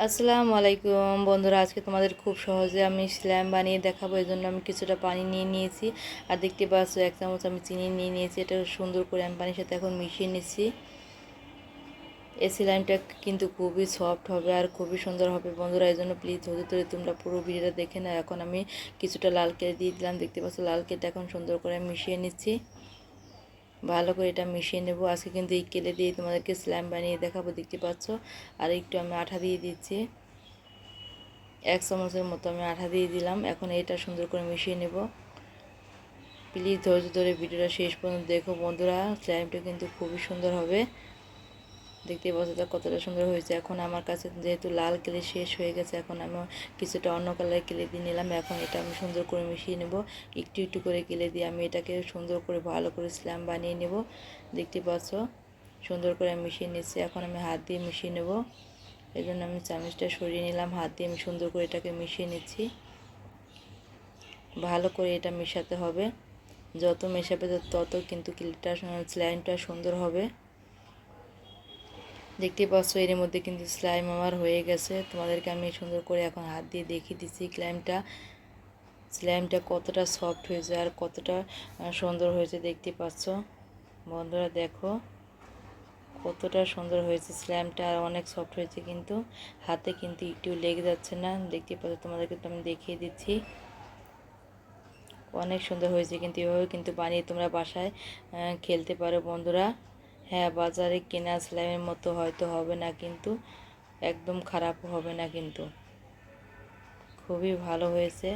আসসালামু আলাইকুম বন্ধুরা, আজকে তোমাদের খুব সহজে আমি স্ল্যাম বানিয়ে দেখাবো। এই জন্য আমি কিছুটা পানি নিয়ে নিয়েছি, আর দেখতে পাচ্ছ 1 চামচ আমি চিনি নিয়ে নিয়েছি। এটা সুন্দর করে আমি পানির সাথে এখন মিশিয়ে নিচ্ছি। এই স্লাইমটা কিন্তু খুবই সফট হবে আর খুবই সুন্দর হবে বন্ধুরা। এই জন্য প্লিজ ধৈর্য ধরে তোমরা পুরো ভিডিওটা দেখে নাও। এখন আমি কিছুটা লাল কেটে দিয়ে দিলাম, দেখতে পাচ্ছ লাল কেটে এখন সুন্দর করে মিশিয়ে নিচ্ছি। ভালো করে এটা মিশিয়ে নেব। আজকে কিন্তু এই কেলে দিয়ে তোমাদেরকে স্ল্যাম বানিয়ে দেখাবো, দেখতে পাচ্ছ। আর একটু আমি আঠা দিয়ে দিচ্ছি, 1 চামচের মতো আমি আঠা দিয়ে দিলাম। এখন এটা সুন্দর করে মিশিয়ে নেব। প্লিজ ধৈর্য ধরে ভিডিওটা শেষ পর্যন্ত দেখো বন্ধুরা, স্লাইমটা কিন্তু খুবই সুন্দর হবে। দেখতে পাচ্ছ কতটা সুন্দর হয়েছে। এখন আমার কাছে যেহেতু লাল কেলে শেষ হয়ে গেছে, এখন আমি কিছুটা অন্য কালারের কেলে দিয়ে নিলাম। এখন এটা আমি সুন্দর করে মিশিয়ে নেব। একটু একটু করে কেলে দিয়ে আমি এটাকে সুন্দর করে ভালো করে স্ল্যাম বানিয়ে নেব। দেখতে পাচ্ছ সুন্দর করে মিশিয়ে নিচ্ছি। এখন আমি হাত দিয়ে মিশিয়ে নেব। এই জন্য আমি চামচটা সরিয়ে নিলাম, হাত দিয়ে আমি সুন্দর করে এটাকে মিশিয়ে নিচ্ছি। ভালো করে এটা মেশাতে হবে, যত মেশাবে তত কিন্তু ক্লিপটা স্লাইমটা সুন্দর হবে। দেখতে পাচ্ছ এর মধ্যে কিন্তু স্লাইম আমার হয়ে গেছে। তোমাদেরকে আমি সুন্দর করে এখন হাত দিয়ে দেখিয়ে দিচ্ছি স্লাইমটা কতটা সফট হয়েছে আর কতটা সুন্দর হয়েছে। দেখতে পাচ্ছ বন্ধুরা, দেখো কতটা সুন্দর হয়েছে স্ল্যামটা, আর অনেক সফট হয়েছে, কিন্তু হাতে কিন্তু একটু লেগে যাচ্ছে না। দেখতে পাচ্ছ, তোমাদেরকে তো আমি দেখিয়ে দিচ্ছি। অনেক সুন্দর হয়েছে, কিন্তু এভাবে কিন্তু বানিয়ে তোমরা বাসায় খেলতে পারো বন্ধুরা। হ্যাঁ, বাজারে কেনা স্ল্যামের মতো হয়তো হবে না, কিন্তু একদম খারাপও হবে না, কিন্তু খুবই ভালো হয়েছে।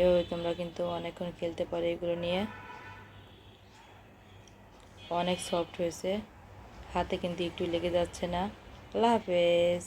এভাবে তোমরা কিন্তু অনেকক্ষণ খেলতে পারো এগুলো নিয়ে। অনেক সফট হয়েছে, হাতে কিন্তু একটু লেগে যাচ্ছে না। আল্লাহ হাফেজ।